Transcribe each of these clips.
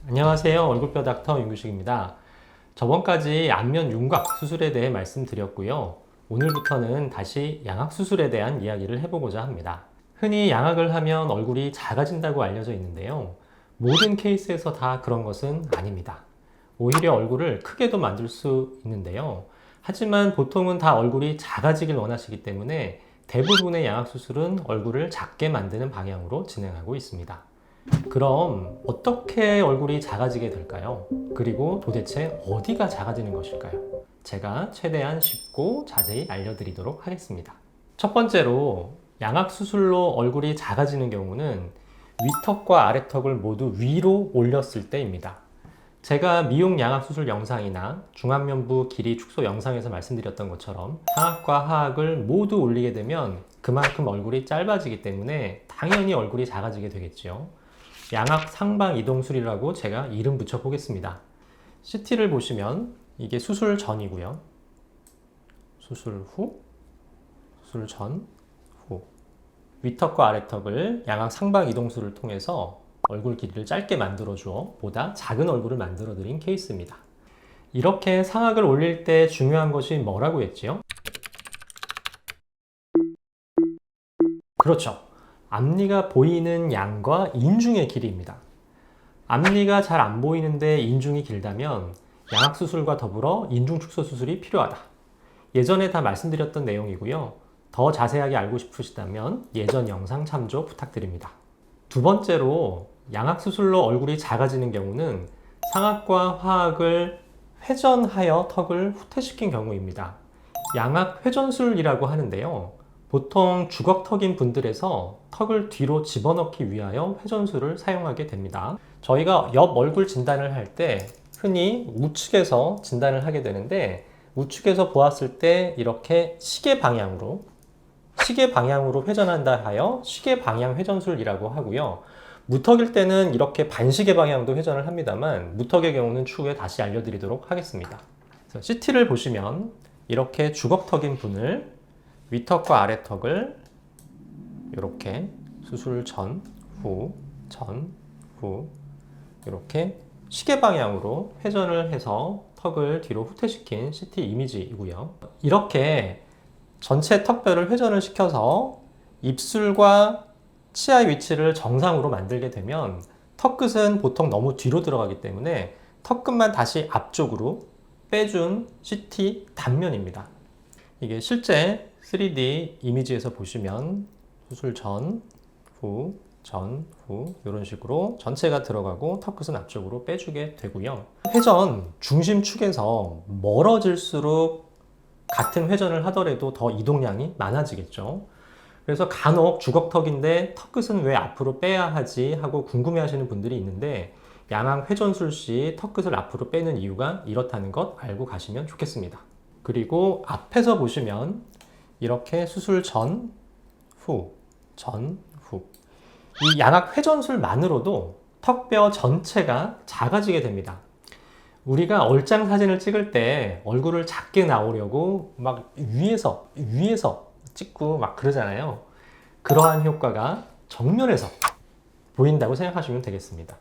안녕하세요. 얼굴뼈 닥터 윤규식입니다. 저번까지 안면 윤곽 수술에 대해 말씀드렸고요. 오늘부터는 다시 양악 수술에 대한 이야기를 해보고자 합니다. 흔히 양악을 하면 얼굴이 작아진다고 알려져 있는데요. 모든 케이스에서 다 그런 것은 아닙니다. 오히려 얼굴을 크게도 만들 수 있는데요. 하지만 보통은 다 얼굴이 작아지길 원하시기 때문에 대부분의 양악 수술은 얼굴을 작게 만드는 방향으로 진행하고 있습니다. 그럼 어떻게 얼굴이 작아지게 될까요? 그리고 도대체 어디가 작아지는 것일까요? 제가 최대한 쉽고 자세히 알려드리도록 하겠습니다. 첫 번째로 양악 수술로 얼굴이 작아지는 경우는 위턱과 아래턱을 모두 위로 올렸을 때입니다. 제가 미용 양악 수술 영상이나 중안면부 길이 축소 영상에서 말씀드렸던 것처럼 상악과 하악을 모두 올리게 되면 그만큼 얼굴이 짧아지기 때문에 당연히 얼굴이 작아지게 되겠죠. 양악 상방 이동술이라고 제가 이름 붙여 보겠습니다. CT를 보시면 이게 수술 전이고요. 수술 후, 수술 전, 후. 위턱과 아래턱을 양악 상방 이동술을 통해서 얼굴 길이를 짧게 만들어 주어 보다 작은 얼굴을 만들어 드린 케이스입니다. 이렇게 상악을 올릴 때 중요한 것이 뭐라고 했지요? 그렇죠. 앞니가 보이는 양과 인중의 길이입니다. 앞니가 잘 안 보이는데 인중이 길다면 양악 수술과 더불어 인중 축소 수술이 필요하다. 예전에 다 말씀드렸던 내용이고요. 더 자세하게 알고 싶으시다면 예전 영상 참조 부탁드립니다. 두 번째로 양악 수술로 얼굴이 작아지는 경우는 상악과 하악을 회전하여 턱을 후퇴시킨 경우입니다. 양악 회전술이라고 하는데요. 보통 주걱턱인 분들에서 턱을 뒤로 집어넣기 위하여 회전술을 사용하게 됩니다. 저희가 옆 얼굴 진단을 할 때 흔히 우측에서 진단을 하게 되는데 우측에서 보았을 때 이렇게 시계 방향으로 회전한다 하여 시계 방향 회전술이라고 하고요. 무턱일 때는 이렇게 반시계 방향도 회전을 합니다만 무턱의 경우는 추후에 다시 알려드리도록 하겠습니다. CT를 보시면 이렇게 주걱턱인 분을 위턱과 아래턱을 이렇게 수술 전, 후 이렇게 시계 방향으로 회전을 해서 턱을 뒤로 후퇴시킨 CT 이미지이고요. 이렇게 전체 턱뼈를 회전을 시켜서 입술과 치아 위치를 정상으로 만들게 되면 턱끝은 보통 너무 뒤로 들어가기 때문에 턱끝만 다시 앞쪽으로 빼준 CT 단면입니다. 이게 실제 3D 이미지에서 보시면 수술 전, 후 이런 식으로 전체가 들어가고 턱끝은 앞쪽으로 빼주게 되고요. 회전 중심축에서 멀어질수록 같은 회전을 하더라도 더 이동량이 많아지겠죠. 그래서 간혹 주걱턱인데 턱끝은 왜 앞으로 빼야 하지 하고 궁금해 하시는 분들이 있는데 양악 회전술 시 턱끝을 앞으로 빼는 이유가 이렇다는 것 알고 가시면 좋겠습니다. 그리고 앞에서 보시면 이렇게 수술 전, 후. 이 양악 회전술만으로도 턱뼈 전체가 작아지게 됩니다. 우리가 얼짱 사진을 찍을 때 얼굴을 작게 나오려고 막 위에서 찍고 막 그러잖아요. 그러한 효과가 정면에서 보인다고 생각하시면 되겠습니다.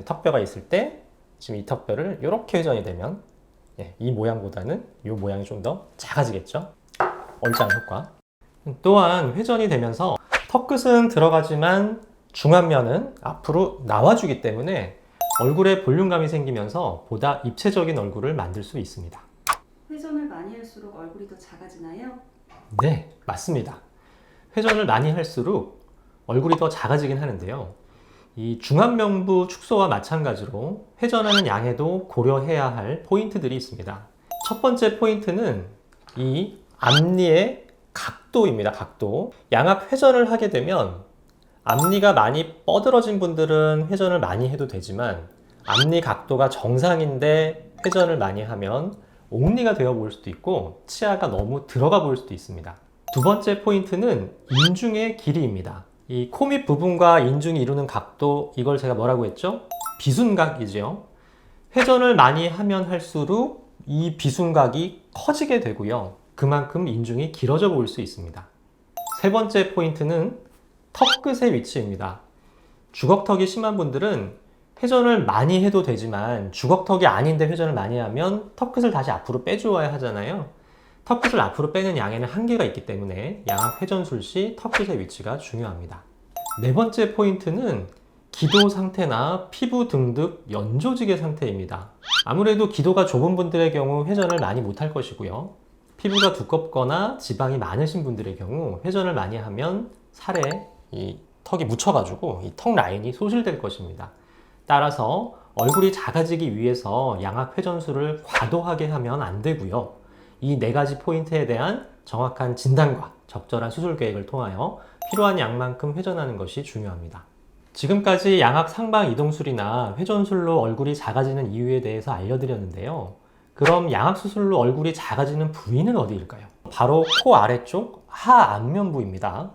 턱뼈가 있을 때 지금 이 턱뼈를 이렇게 회전이 되면 이 모양보다는 이 모양이 좀 더 작아지겠죠. 얼짱 효과. 또한 회전이 되면서 턱끝은 들어가지만 중안면은 앞으로 나와주기 때문에 얼굴에 볼륨감이 생기면서 보다 입체적인 얼굴을 만들 수 있습니다. 회전을 많이 할수록 얼굴이 더 작아지나요? 네, 맞습니다. 회전을 많이 할수록 얼굴이 더 작아지긴 하는데요. 이 중안면부 축소와 마찬가지로 회전하는 양에도 고려해야 할 포인트들이 있습니다. 첫 번째 포인트는 이 앞니의 각도입니다. 각도. 양악 회전을 하게 되면 앞니가 많이 뻗어진 분들은 회전을 많이 해도 되지만 앞니 각도가 정상인데 회전을 많이 하면 옥니가 되어 보일 수도 있고 치아가 너무 들어가 보일 수도 있습니다. 두 번째 포인트는 인중의 길이입니다. 이 코 밑 부분과 인중이 이루는 각도, 이걸 제가 뭐라고 했죠? 비순각이죠. 회전을 많이 하면 할수록 이 비순각이 커지게 되고요. 그만큼 인중이 길어져 보일 수 있습니다. 세 번째 포인트는 턱끝의 위치입니다. 주걱턱이 심한 분들은 회전을 많이 해도 되지만 주걱턱이 아닌데 회전을 많이 하면 턱끝을 다시 앞으로 빼주어야 하잖아요. 턱끝을 앞으로 빼는 양에는 한계가 있기 때문에 양악 회전술 시 턱끝의 위치가 중요합니다. 네 번째 포인트는 기도 상태나 피부 등등 연조직의 상태입니다. 아무래도 기도가 좁은 분들의 경우 회전을 많이 못할 것이고요. 피부가 두껍거나 지방이 많으신 분들의 경우 회전을 많이 하면 살에 이 턱이 묻혀가지고 이 턱 라인이 소실될 것입니다. 따라서 얼굴이 작아지기 위해서 양악 회전술을 과도하게 하면 안 되고요. 이 네 가지 포인트에 대한 정확한 진단과 적절한 수술 계획을 통하여 필요한 양만큼 회전하는 것이 중요합니다. 지금까지 양악 상방 이동술이나 회전술로 얼굴이 작아지는 이유에 대해서 알려드렸는데요. 그럼 양악 수술로 얼굴이 작아지는 부위는 어디일까요? 바로 코 아래쪽 하안면부입니다.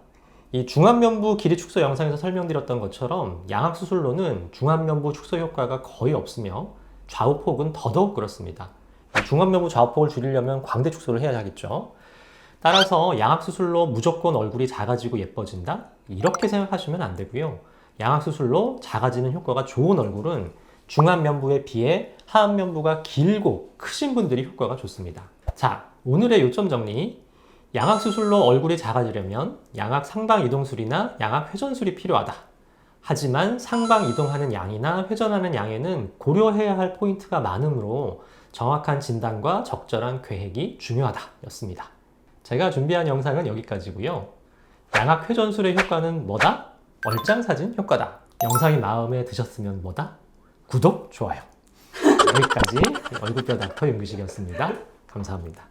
이 중안면부 길이 축소 영상에서 설명드렸던 것처럼 양악 수술로는 중안면부 축소 효과가 거의 없으며 좌우폭은 더더욱 그렇습니다. 중안면부 좌우폭을 줄이려면 광대 축소를 해야 하겠죠. 따라서 양악 수술로 무조건 얼굴이 작아지고 예뻐진다? 이렇게 생각하시면 안 되고요. 양악 수술로 작아지는 효과가 좋은 얼굴은 중안면부에 비해 하안면부가 길고 크신 분들이 효과가 좋습니다. 자, 오늘의 요점 정리. 양악 수술로 얼굴이 작아지려면 양악 상방 이동술이나 양악 회전술이 필요하다. 하지만 상방 이동하는 양이나 회전하는 양에는 고려해야 할 포인트가 많으므로 정확한 진단과 적절한 계획이 중요하다 였습니다. 제가 준비한 영상은 여기까지고요. 양악 회전술의 효과는 뭐다? 얼짱사진 효과다. 영상이 마음에 드셨으면 뭐다? 구독, 좋아요. 여기까지 얼굴뼈 닥터 윤규식이었습니다. 감사합니다.